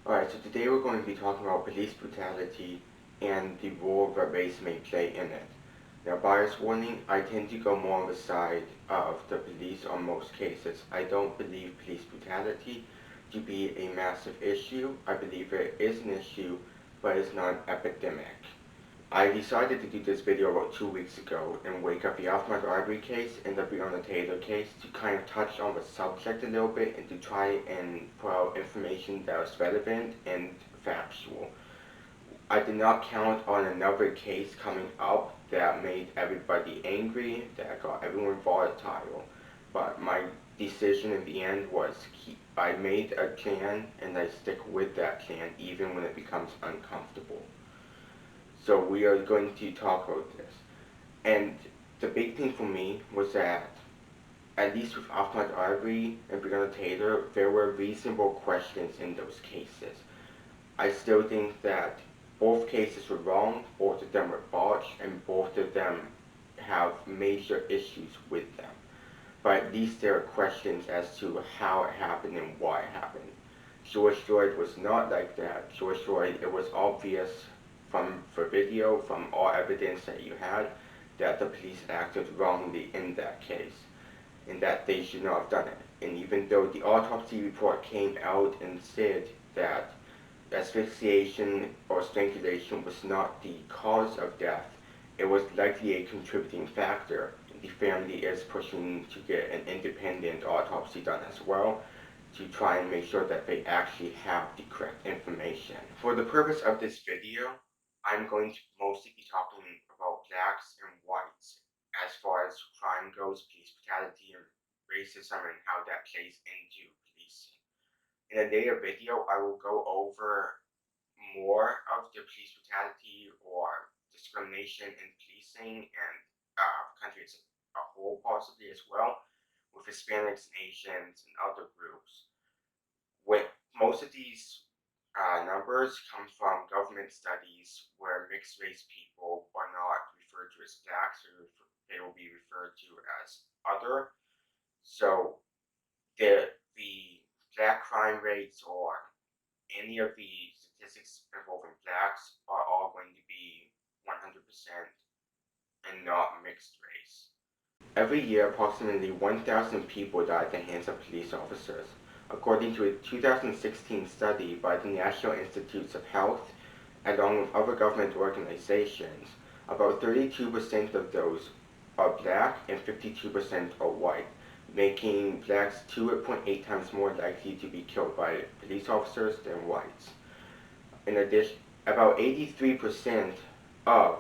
Alright, so today we're going to be talking about police brutality and the role that race may play in it. Now, bias warning, I tend to go more on the side of the police on most cases. I don't believe police brutality to be a massive issue. I believe it is an issue, but it's not an epidemic. I decided to do this video about 2 weeks ago and wake up the Alphamont Arbery case and the Breonna Taylor case to kind of touch on the subject a little bit and to try and put out information that was relevant and factual. I did not count on another case coming up that made everybody angry, that got everyone volatile, but my decision in the end was I made a plan and I stick with that plan even when it becomes uncomfortable. So we are going to talk about this. And the big thing for me was that, at least with Ahmad Arbery and Breonna Taylor, there were reasonable questions in those cases. I still think that both cases were wrong, both of them were botched, and both of them have major issues with them. But at least there are questions as to how it happened and why it happened. George Floyd was not like that. George Floyd, it was obvious from the video, from all evidence that you had, that the police acted wrongly in that case, and that they should not have done it. And even though the autopsy report came out and said that asphyxiation or strangulation was not the cause of death, it was likely a contributing factor. The family is pushing to get an independent autopsy done as well to try and make sure that they actually have the correct information. For the purpose of this video, I'm going to mostly be talking about blacks and whites as far as crime goes, police brutality, and racism, and how that plays into policing. In a later video, I will go over more of the police brutality or discrimination in policing and country as a whole, possibly as well, with Hispanics and Asians and other groups. With most of these numbers come from government studies where mixed race people are not referred to as blacks, or they will be referred to as other. So the black crime rates or any of the statistics involving blacks are all going to be 100% and not mixed race. Every year, approximately 1,000 people die at the hands of police officers. According to a 2016 study by the National Institutes of Health, along with other government organizations, about 32% of those are black and 52% are white, making blacks 2.8 times more likely to be killed by police officers than whites. In addition, about 83% of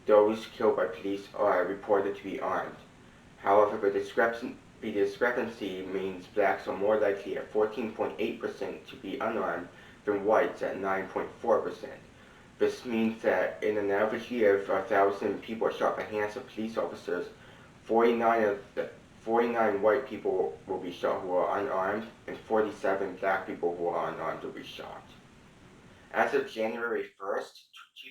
those killed by police are reported to be armed. However, the discrepancy means blacks are more likely at 14.8% to be unarmed than whites at 9.4%. This means that in an average year, if 1,000 people are shot by hands of police officers, 49 white people will be shot who are unarmed, and 47 black people who are unarmed will be shot. As of January 1st,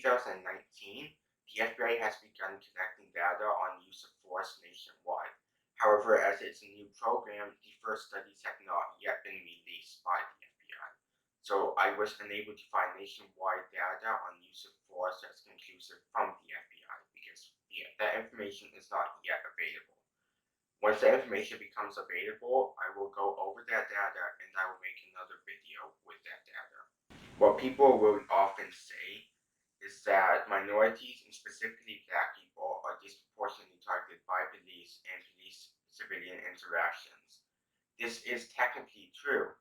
2019, the FBI has begun collecting data on use of force nationwide. However, as it's a new program, the first studies have not yet been released by the FBI. So I was unable to find nationwide data on use of force that's conclusive from the FBI because that information is not yet available. Once that information becomes available, I will go over that data and I will make another video with that data. What people will often say is that minorities, and specifically black people, are disproportionately targeted by police and police-civilian interactions. This is technically true,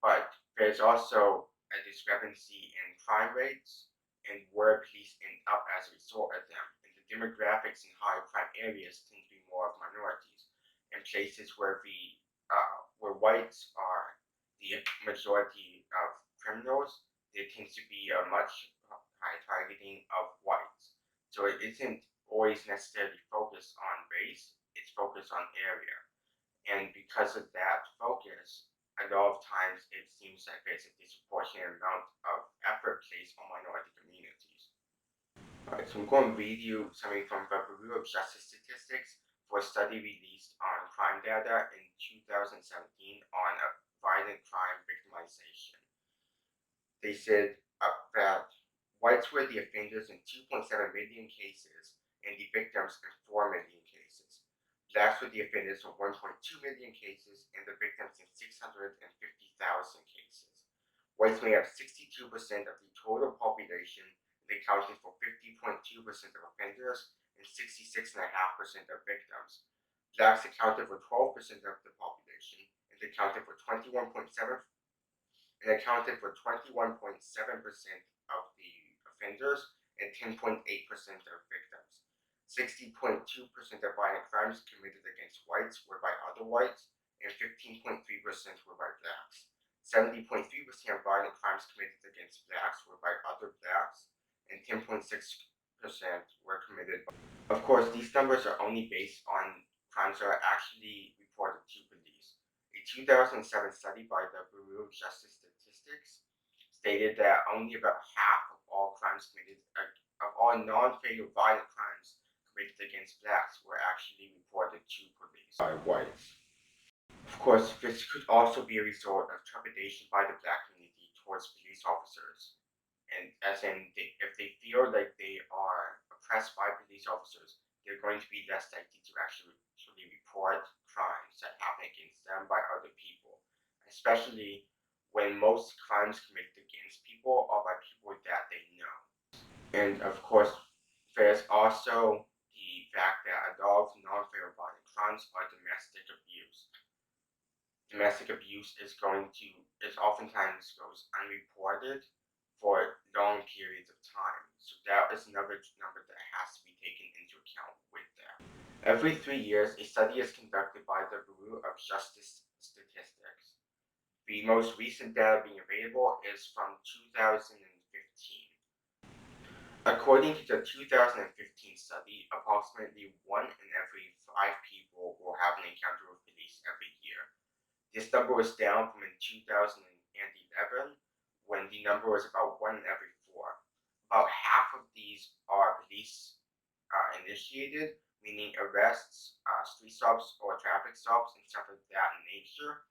but there's also a discrepancy in crime rates and where police end up as a result of them. And the demographics in high crime areas tend to be more of minorities, and places where whites are the majority of criminals, there tends to be a much high targeting of whites. So it isn't always necessarily focused on race, it's focused on area. And because of that focus, a lot of times it seems like there's a disproportionate amount of effort placed on minority communities. Alright, so I'm going to read you something from the Bureau of Justice Statistics for a study released on crime data in 2017 on violent crime victimization. They said that whites were the offenders in 2.7 million cases and the victims in 4 million cases. Blacks were the offenders in 1.2 million cases and the victims in 650,000 cases. Whites made up 62% of the total population and accounted for 50.2% of offenders and 66.5% of victims. Blacks accounted for 12% of the population and accounted for 21.7% of the offenders and 10.8% of victims. 60.2% of violent crimes committed against whites were by other whites, and 15.3% were by blacks. 70.3% of violent crimes committed against blacks were by other blacks, and 10.6% were committed. Of course, these numbers are only based on crimes that are actually reported to police. A 2007 study by the Bureau of Justice Statistics stated that only about half of all crimes committed, of all non-fatal violent crimes committed against blacks were actually reported to police by whites. Of course, this could also be a result of trepidation by the black community towards police officers, and as in, if they feel like they are oppressed by police officers, they're going to be less likely to actually report crimes that happen against them by other people, especially when most crimes committed against people are by people that they know. And of course, there's also the fact that a lot of non-fatal violent crimes are domestic abuse. Domestic abuse is oftentimes goes unreported for long periods of time. So that is another number that has to be taken into account with that. Every 3 years, a study is conducted by the Bureau of Justice Statistics. The most recent data being available is from 2015. According to the 2015 study, approximately 1 in every 5 people will have an encounter with police every year. This number was down from in 2011, when the number was about 1 in every 4. About half of these are police initiated, meaning arrests, street stops, or traffic stops, and stuff of that nature.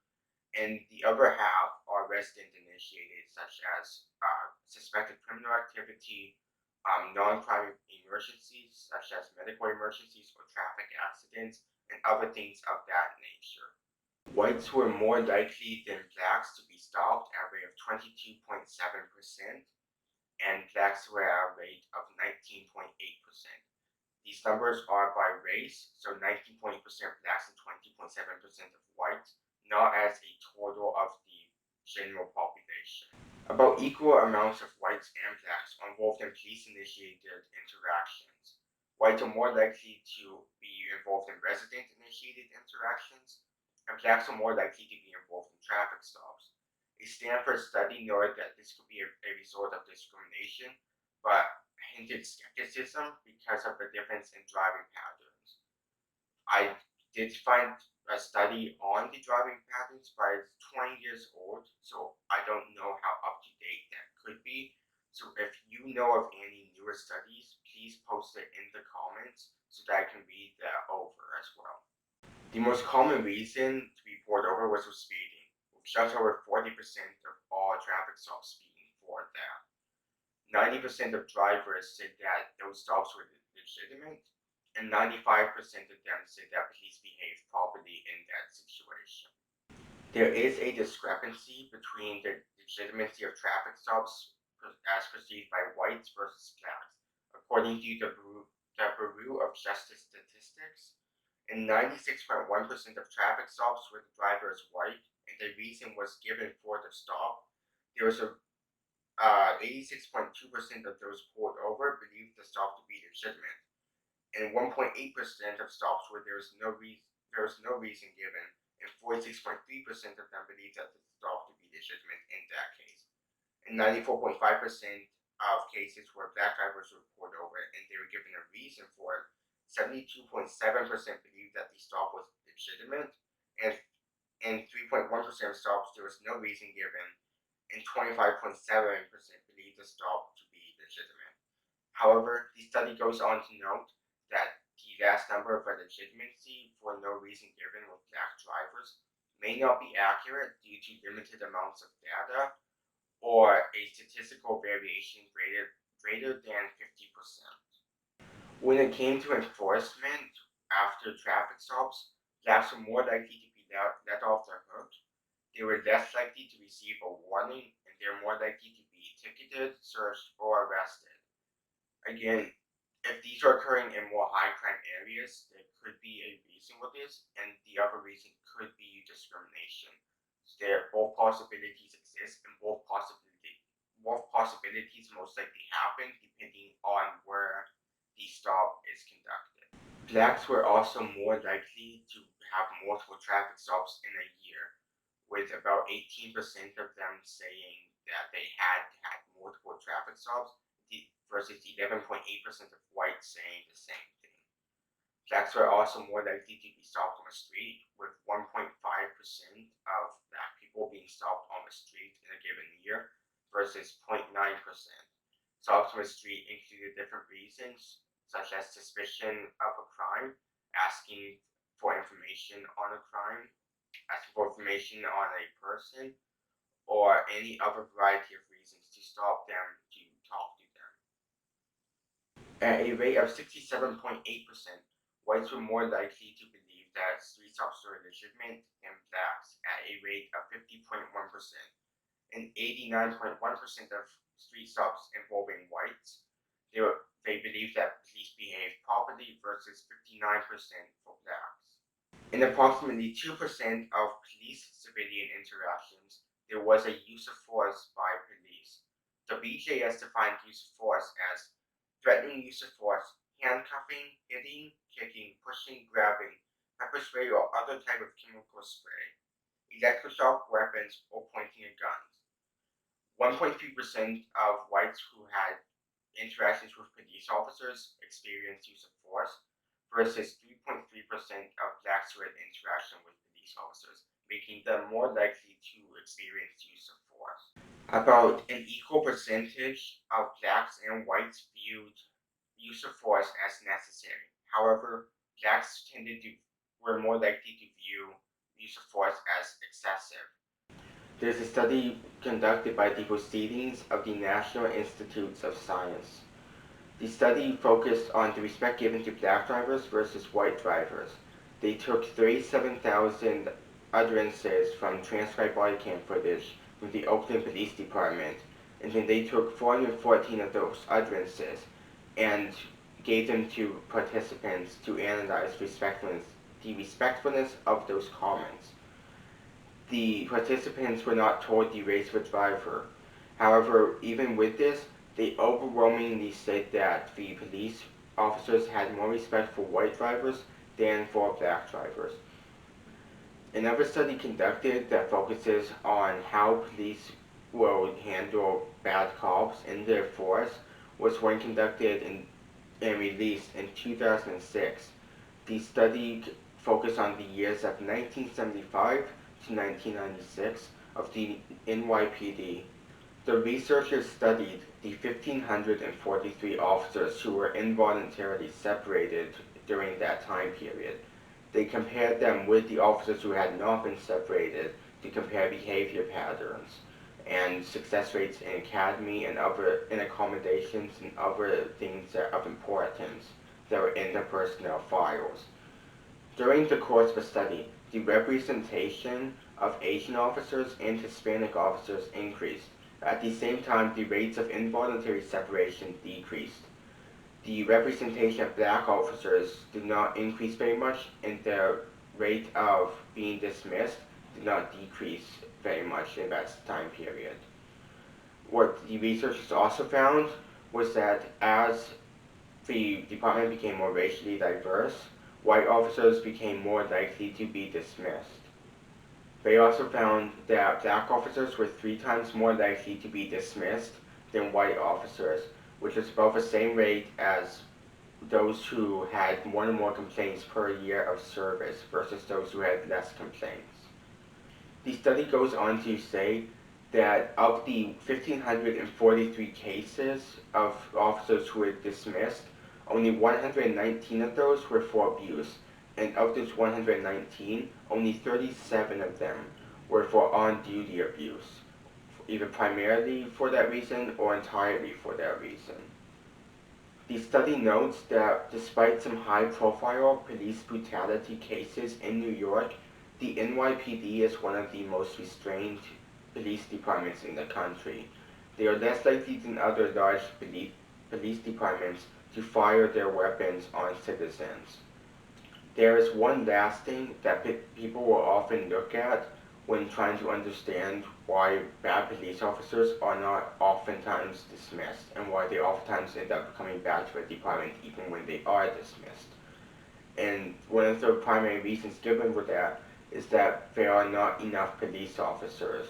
And the other half are resident initiated, such as suspected criminal activity, non-crime emergencies, such as medical emergencies or traffic accidents, and other things of that nature. Whites were more likely than blacks to be stopped at a rate of 22.7%, and blacks were at a rate of 19.8%. These numbers are by race, so 19.8% blacks and 20.7% of whites, not as a total of the general population. About equal amounts of whites and blacks are involved in police-initiated interactions. Whites are more likely to be involved in resident-initiated interactions, and blacks are more likely to be involved in traffic stops. A Stanford study noted that this could be a result of discrimination, but hinted skepticism because of the difference in driving patterns. I did find a study on the driving patterns, but it's 20 years old, so I don't know how up to date that could be. So if you know of any newer studies, please post it in the comments so that I can read that over as well. The most common reason to be pulled over was with speeding, with just over 40% of all traffic stops being for that. 90% of drivers said that those stops were legitimate, and 95% of them said that police behaved properly in that situation. There is a discrepancy between the legitimacy of traffic stops as perceived by whites versus blacks. According to the Bureau of Justice Statistics, in 96.1% of traffic stops where the driver is white and the reason was given for the stop, there was 86.2% of those pulled over believed the stop to be legitimate, and 1.8% of stops where there was no reason given, and 46.3% of them believed that the stop to be legitimate in that case. And 94.5% of cases where black drivers were pulled over and they were given a reason for it, 72.7% believed that the stop was legitimate, and in 3.1% of stops there was no reason given, and 25.7% believe the stop to be legitimate. However, the study goes on to note that the vast number of legitimacy for no reason given with black drivers may not be accurate due to limited amounts of data, or a statistical variation greater than 50%. When it came to enforcement after traffic stops, blacks were more likely to be let off the hook. They were less likely to receive a warning, and they're more likely to be ticketed, searched, or arrested. Again, if these are occurring in more high crime areas, there could be a reason for this, and the other reason could be discrimination. So there both possibilities exist, and both possibilities most likely happen depending on where the stop is conducted. Blacks were also more likely to have multiple traffic stops in a year, with about 18% of them saying that they had multiple traffic stops versus 11.8% of whites saying the same thing. Blacks were also more likely to be stopped on the street, with 1.5% of black people being stopped on the street in a given year versus 0.9%. Stops on the street included different reasons, such as suspicion of a crime, asking for information on a crime, asking for information on a person, or any other variety of reasons to stop them to talk to them. At a rate of 67.8%, whites were more likely to believe that street stops were legitimate than blacks at a rate of 50.1%, and 89.1% of street stops involving whites. They believed that police behaved properly versus 59% for blacks. In approximately 2% of police-civilian interactions, there was a use of force by police. The BJS defined use of force as threatening use of force, handcuffing, hitting, kicking, pushing, grabbing, pepper spray or other type of chemical spray, electroshock weapons, or pointing at guns. 1.3% of whites who had interactions with police officers experienced use of force versus 3.3% of blacks who had interaction with police officers, making them more likely to experience use of force. About an equal percentage of blacks and whites viewed use of force as necessary. However, blacks were more likely to view use of force as excessive. There's a study conducted by the Proceedings of the National Institutes of Science. The study focused on the respect given to black drivers versus white drivers. They took 37,000 utterances from transcribed body cam footage from the Oakland Police Department, and then they took 414 of those utterances and gave them to participants to analyze the respectfulness of those comments. The participants were not told the race of the driver. However, even with this, they overwhelmingly said that the police officers had more respect for white drivers than for black drivers. Another study conducted that focuses on how police will handle bad cops and their force was one conducted and released in 2006. The study focused on the years of 1975 to 1996 of the NYPD. The researchers studied the 1,543 officers who were involuntarily separated during that time period. They compared them with the officers who had not been separated to compare behavior patterns and success rates in academy and in accommodations and other things that are of importance that were in the personnel files. During the course of the study, the representation of Asian officers and Hispanic officers increased. At the same time, the rates of involuntary separation decreased. The representation of black officers did not increase very much, and the rate of being dismissed did not decrease very much in that time period. What the researchers also found was that as the department became more racially diverse, white officers became more likely to be dismissed. They also found that black officers were 3 times more likely to be dismissed than white officers, which is about the same rate as those who had one or more complaints per year of service versus those who had less complaints. The study goes on to say that of the 1,543 cases of officers who were dismissed, only 119 of those were for abuse, and of those 119, only 37 of them were for on-duty abuse. either primarily for that reason or entirely for that reason. The study notes that despite some high-profile police brutality cases in New York, the NYPD is one of the most restrained police departments in the country. They are less likely than other large police departments to fire their weapons on citizens. There is one last thing that people will often look at when trying to understand why bad police officers are not oftentimes dismissed and why they oftentimes end up coming back to a department even when they are dismissed. And one of the primary reasons given for that is that there are not enough police officers.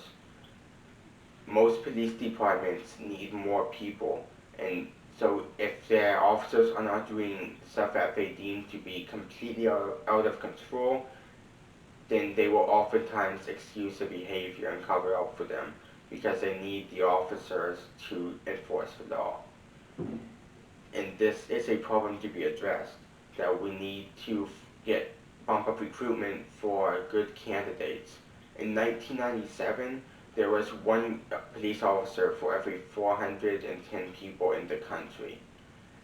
Most police departments need more people, and so if their officers are not doing stuff that they deem to be completely out of control, then they will oftentimes excuse the behavior and cover up for them because they need the officers to enforce the law. And this is a problem to be addressed, that we need to bump up recruitment for good candidates. In 1997, there was one police officer for every 410 people in the country.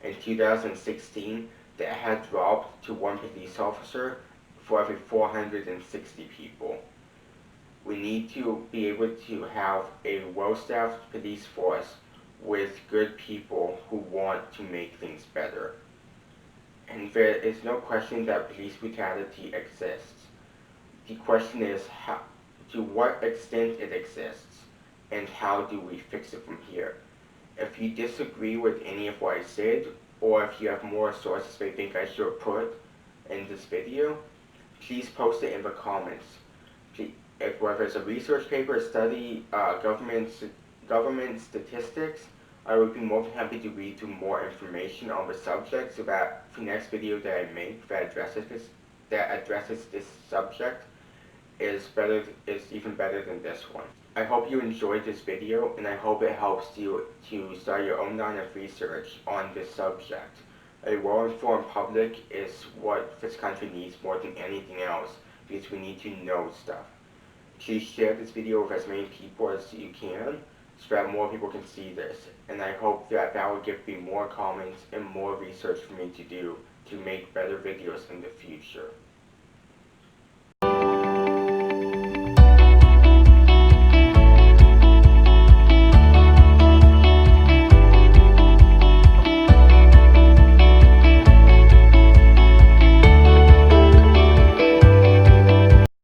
In 2016, that had dropped to one police officer for every 460 people. We need to be able to have a well-staffed police force with good people who want to make things better. And there is no question that police brutality exists. The question is to what extent it exists, and how do we fix it from here. If you disagree with any of what I said, or if you have more sources that you think I should put in this video, please post it in the comments. Whether it's a research paper, study, government statistics, I would be more than happy to read through more information on the subject so that the next video that I make that addresses this subject is even better than this one. I hope you enjoyed this video, and I hope it helps you to start your own line of research on this subject. A well-informed public is what this country needs more than anything else, because we need to know stuff. Please share this video with as many people as you can, so that more people can see this, and I hope that will give me more comments and more research for me to do to make better videos in the future.